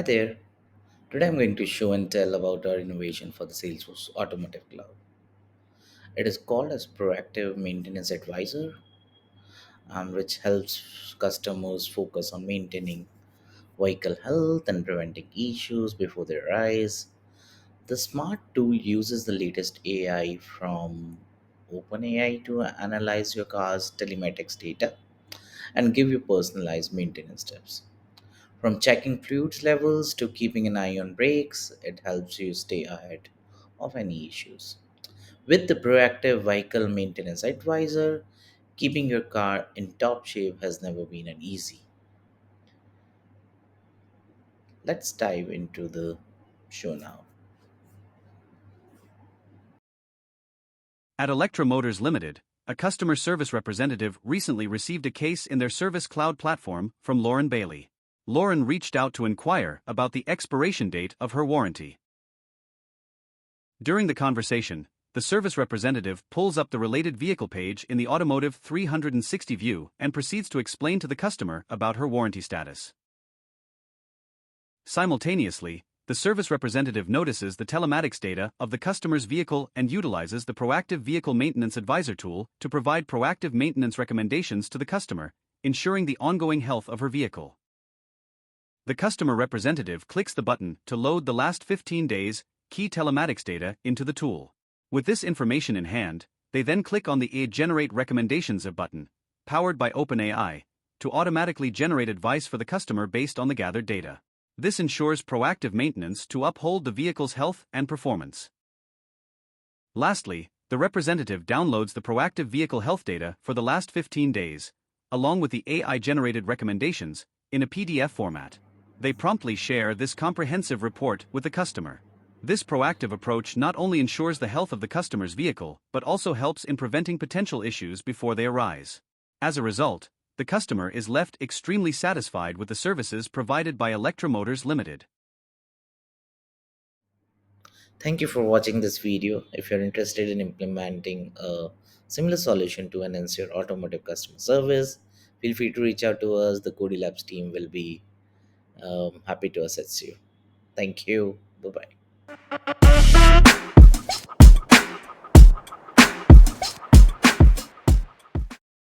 Hi there. Today I'm going to show and tell about our innovation for the Salesforce Automotive Cloud. It is called as Proactive Maintenance Advisor, which helps customers focus on maintaining vehicle health and preventing issues before they arise. The smart tool uses the latest AI from OpenAI to analyze your car's telematics data and give you personalized maintenance tips. From checking fluids levels to keeping an eye on brakes, it helps you stay ahead of any issues. With the proactive vehicle maintenance advisor, keeping your car in top shape has never been an easy. Let's dive into the show now. At Electra Motors Limited, a customer service representative recently received a case in their Service Cloud platform from Lauren Bailey. Lauren reached out to inquire about the expiration date of her warranty. During the conversation, the service representative pulls up the related vehicle page in the Automotive 360 view and proceeds to explain to the customer about her warranty status. Simultaneously, the service representative notices the telematics data of the customer's vehicle and utilizes the Proactive Vehicle Maintenance Advisor tool to provide proactive maintenance recommendations to the customer, ensuring the ongoing health of her vehicle. The customer representative clicks the button to load the last 15 days' key telematics data into the tool. With this information in hand, they then click on the Generate Recommendations button, powered by OpenAI, to automatically generate advice for the customer based on the gathered data. This ensures proactive maintenance to uphold the vehicle's health and performance. Lastly, the representative downloads the proactive vehicle health data for the last 15 days, along with the AI-generated recommendations, in a PDF format. They promptly share this comprehensive report with the customer. This proactive approach not only ensures the health of the customer's vehicle but also helps in preventing potential issues before they arise. As a result, the customer is left extremely satisfied with the services provided by Electra Motors Limited. Thank you for watching this video. If you're interested in implementing a similar solution to enhance your automotive customer service, feel free to reach out to us. The CodeyLabs team will be happy to assist you. Thank you. Bye bye.